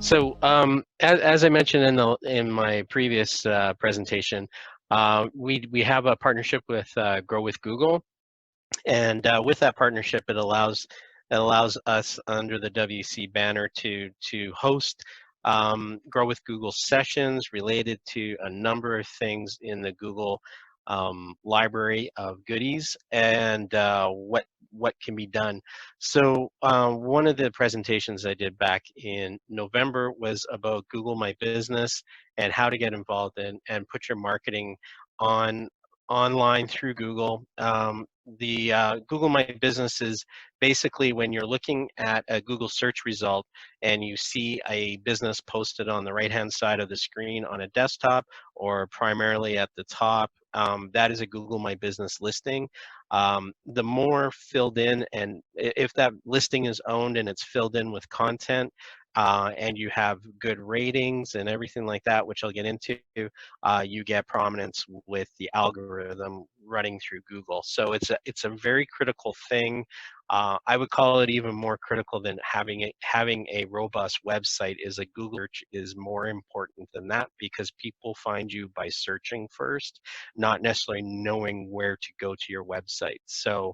So, as I mentioned in my previous presentation, we have a partnership with Grow with Google, and with that partnership, it allows us under the WC banner to host Grow with Google sessions related to a number of things in the Google library of goodies and what can be done. So one of the presentations I did back in November was about Google My Business and how to get involved in and put your marketing on online through Google. The Google My Business is basically when you're looking at a Google search result and you see a business posted on the right-hand side of the screen on a desktop or primarily at the top, that is a Google My Business listing. The more filled in, and if that listing is owned and it's filled in with content, and you have good ratings and everything like that, which I'll get into, you get prominence with the algorithm running through Google. So it's a very critical thing. I would call it even more critical than having a robust website. Is a Google search is more important than that because people find you by searching first, not necessarily knowing where to go to your website. So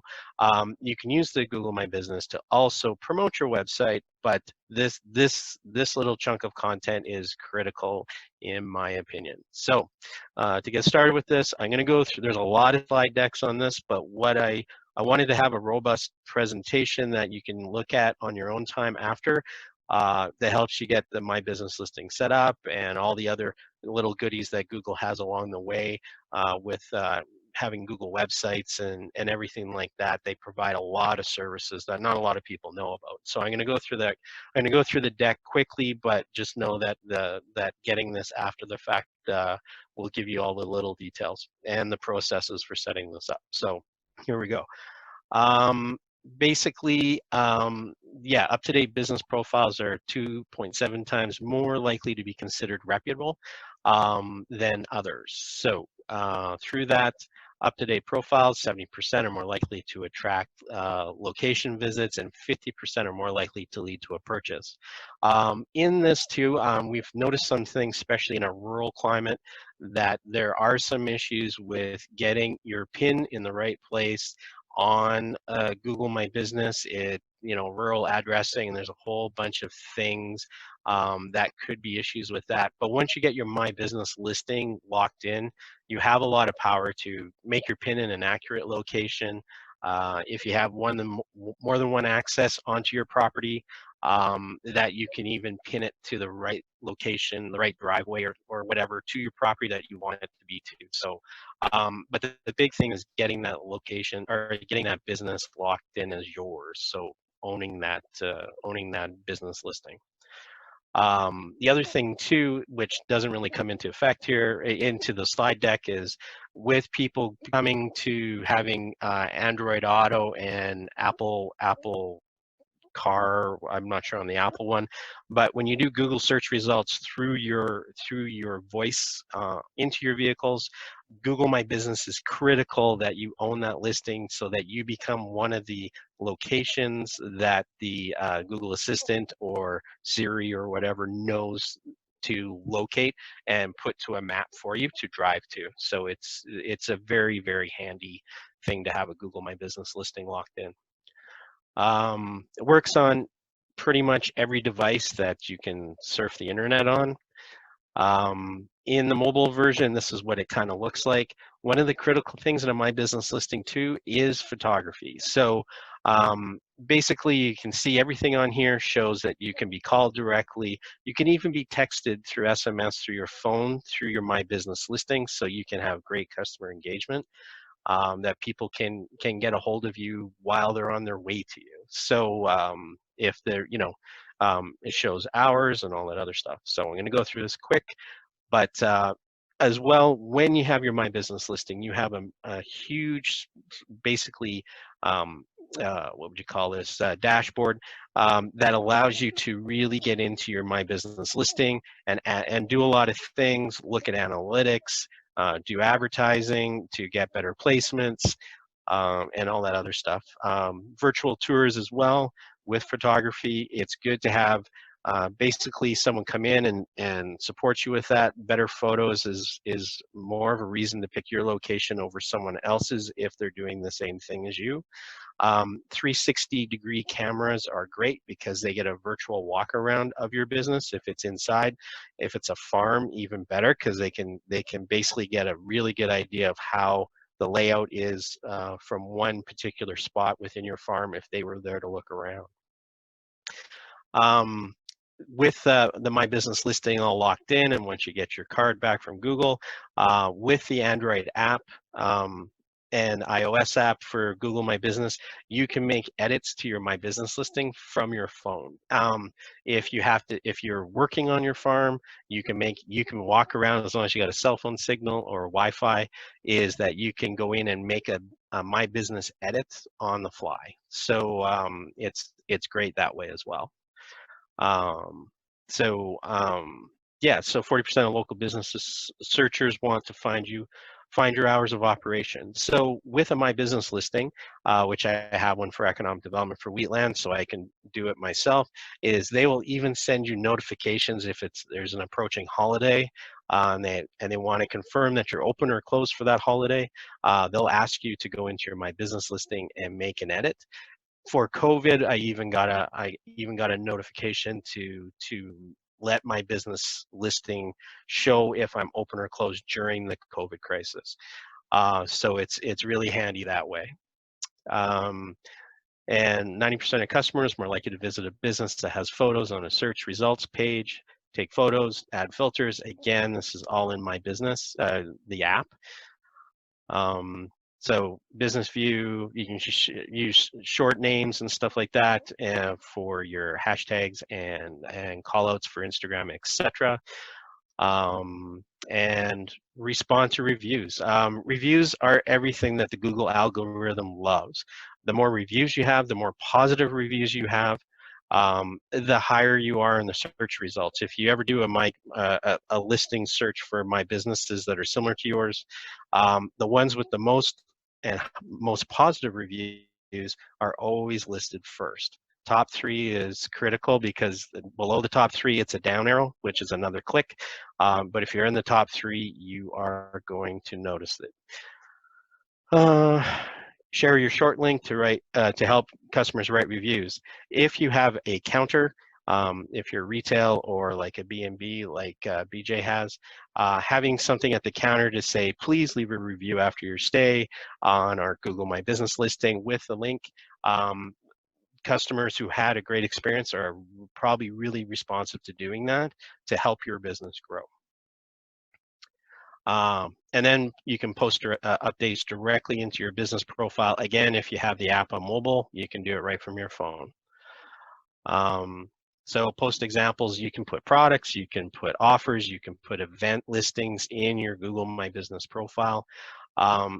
you can use the Google My Business to also promote your website, but this little chunk of content is critical in my opinion. So to get started with this, I'm going to go through, there's a lot of slide decks on this, but what I wanted to have a robust presentation that you can look at on your own time after that helps you get the My Business listing set up and all the other little goodies that Google has along the way with having Google websites and everything like that. They provide a lot of services that not a lot of people know about. So I'm going to go through that. I'm going to go through the deck quickly, but just know that that getting this after the fact will give you all the little details and the processes for setting this up. So here we go. Um, Basically, yeah, up-to-date business profiles are 2.7 times more likely to be considered reputable than others. So through that, up-to-date profiles, 70% are more likely to attract location visits and 50% are more likely to lead to a purchase. In this too, we've noticed some things, especially in a rural climate, that there are some issues with getting your PIN in the right place on Google My Business. Rural addressing, and there's a whole bunch of things that could be issues with that. But once you get your My Business listing locked in, you have a lot of power to make your PIN in an accurate location. If you have more than one access onto your property, that you can even pin it to the right location, the right driveway or whatever to your property that you want it to be to. So, but the big thing is getting that location or getting that business locked in as yours. So owning that business listing. The other thing too, which doesn't really come into effect here into the slide deck, is with people coming to having Android Auto and Apple Car. I'm not sure on the Apple one, but when you do Google search results through your voice into your vehicles, Google My Business is critical that you own that listing so that you become one of the locations that the Google Assistant or Siri or whatever knows to locate and put to a map for you to drive to. So it's a very, very handy thing to have a Google My Business listing locked in. It works on pretty much every device that you can surf the internet on. In the mobile version, this is what it kind of looks like. One of the critical things in a My Business listing too is photography. So basically you can see everything on here shows that you can be called directly. You can even be texted through SMS through your phone, through your My Business listing, so you can have great customer engagement. That people can get a hold of you while they're on their way to you. So if they're, it shows hours and all that other stuff. So I'm going to go through this quick, but as well, when you have your My Business listing, you have a huge, basically, what would you call this, dashboard that allows you to really get into your My Business listing and do a lot of things, look at analytics, do advertising to get better placements, and all that other stuff. Virtual tours as well with photography. It's good to have Basically, someone come in and support you with that. Better photos is more of a reason to pick your location over someone else's if they're doing the same thing as you. 360-degree cameras are great because they get a virtual walk around of your business if it's inside. If it's a farm, even better, because they can basically get a really good idea of how the layout is from one particular spot within your farm if they were there to look around. Um, with the My Business listing all locked in, and once you get your card back from Google, with the Android app and iOS app for Google My Business, you can make edits to your My Business listing from your phone. If you're working on your farm, you can walk around as long as you got a cell phone signal or Wi-Fi. Is that you can go in and make a My Business edit on the fly. So it's great that way as well. Um, so yeah, so 40% of local businesses searchers want to find your hours of operation. So with a My Business listing, which I have one for economic development for Wheatland, so I can do it myself, is they will even send you notifications if there's an approaching holiday, and they want to confirm that you're open or closed for that holiday. They'll ask you to go into your My Business listing and make an edit. For COVID, I even got a notification to let My Business listing show if I'm open or closed during the COVID crisis. So it's really handy that way. And 90% of customers more likely to visit a business that has photos on a search results page. Take photos, add filters. Again, this is all in My Business, the app. So business view, you can use short names and stuff like that for your hashtags and callouts for Instagram, etc. And respond to reviews. Reviews are everything that the Google algorithm loves. The more reviews you have, the more positive reviews you have, the higher you are in the search results. If you ever do a listing search for My Businesses that are similar to yours, the ones with the most positive reviews are always listed first. Top 3 is critical because below the top 3, it's a down arrow, which is another click. But if you're in the top 3, you are going to notice it. Share your short link to help customers write reviews. If you have a counter, if you're retail or like a B&B like BJ has, having something at the counter to say, please leave a review after your stay on our Google My Business listing with the link. Customers who had a great experience are probably really responsive to doing that to help your business grow. And then you can post updates directly into your business profile. Again, if you have the app on mobile, you can do it right from your phone. So post examples, you can put products, you can put offers, you can put event listings in your Google My Business profile.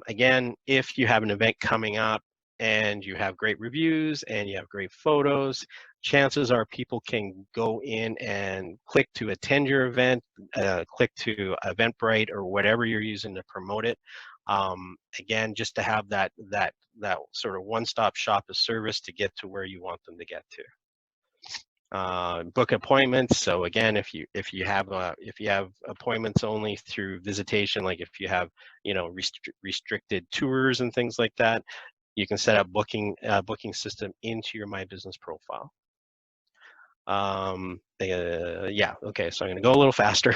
Again, if you have an event coming up and you have great reviews and you have great photos, chances are people can go in and click to attend your event, click to Eventbrite or whatever you're using to promote it. Again, just to have that sort of one-stop shop of service to get to where you want them to get to. Book appointments. So again, if you have appointments only through visitation, like if you have restricted tours and things like that, you can set up booking system into your My Business profile. Yeah, okay, so I'm going to go a little faster.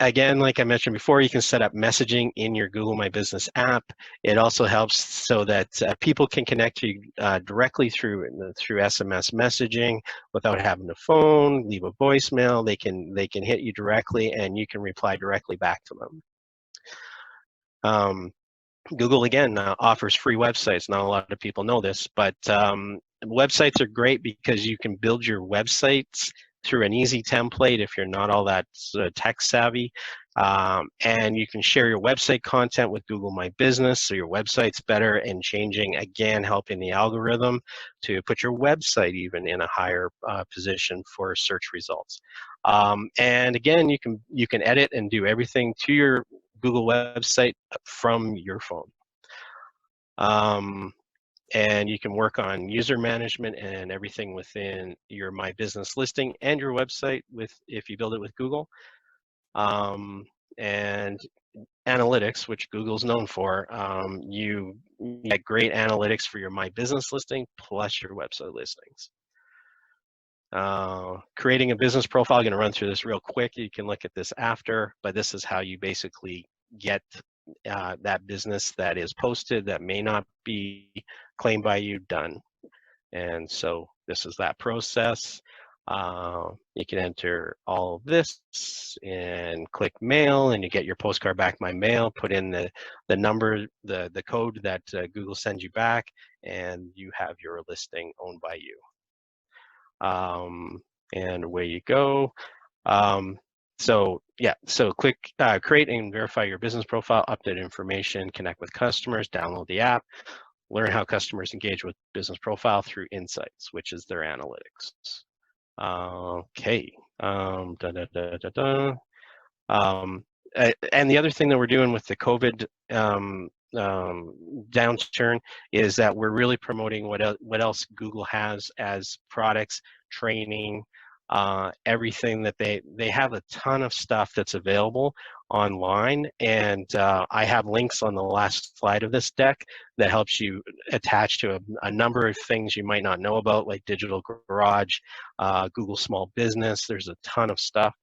Again, like I mentioned before, you can set up messaging in your Google My Business app. It also helps so that people can connect to you directly through SMS messaging without having to phone, leave a voicemail. They can hit you directly, and you can reply directly back to them. Google, again, offers free websites. Not a lot of people know this, but websites are great because you can build your websites through an easy template if you're not all that tech savvy. And you can share your website content with Google My Business, so your website's better and changing, again, helping the algorithm to put your website even in a higher position for search results. And again, you can edit and do everything to your Google website from your phone. and you can work on user management and everything within your My Business listing and your website with if you build it with Google. And analytics, which Google's known for, you get great analytics for your My Business listing plus your website listings. Creating a business profile, I'm going to run through this real quick. You can look at this after, but this is how you basically get that business that is posted that may not be claimed by you done. And so this is that process. You can enter all of this and click mail, and you get your postcard back by mail. Put in the number, the code that Google sends you back, and you have your listing owned by you. And away you go. So yeah, so click create and verify your business profile, update information, connect with customers, download the app, learn how customers engage with business profile through insights, which is their analytics. Okay. And the other thing that we're doing with the COVID downturn is that we're really promoting what else Google has as products, training, everything that they have a ton of stuff that's available online, and I have links on the last slide of this deck that helps you attach to a number of things you might not know about, like Digital Garage, Google Small Business. There's a ton of stuff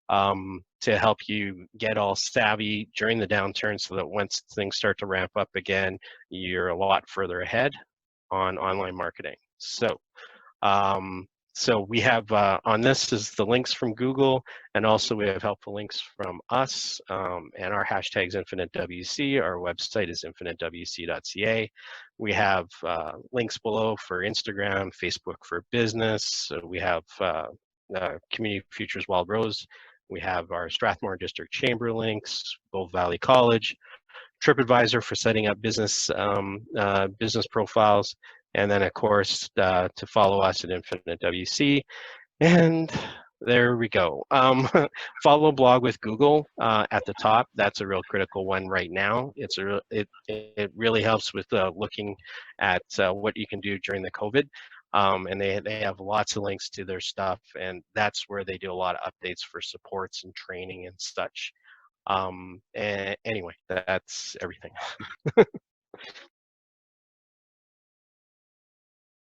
to help you get all savvy during the downturn so that once things start to ramp up again, you're a lot further ahead on online marketing. So we have on this is the links from Google, and also we have helpful links from us, and our hashtag's InfiniteWC. Our website is infinitewc.ca. We have links below for Instagram, Facebook for business. So we have Community Futures Wild Rose. We have our Strathmore District Chamber links, Bow Valley College, TripAdvisor for setting up business business profiles, and then of course to follow us at Infinite WC. And there we go. Follow blog with Google at the top. That's a real critical one right now. It really helps with looking at what you can do during the COVID. And they have lots of links to their stuff, and that's where they do a lot of updates for supports and training and such. And anyway, that's everything.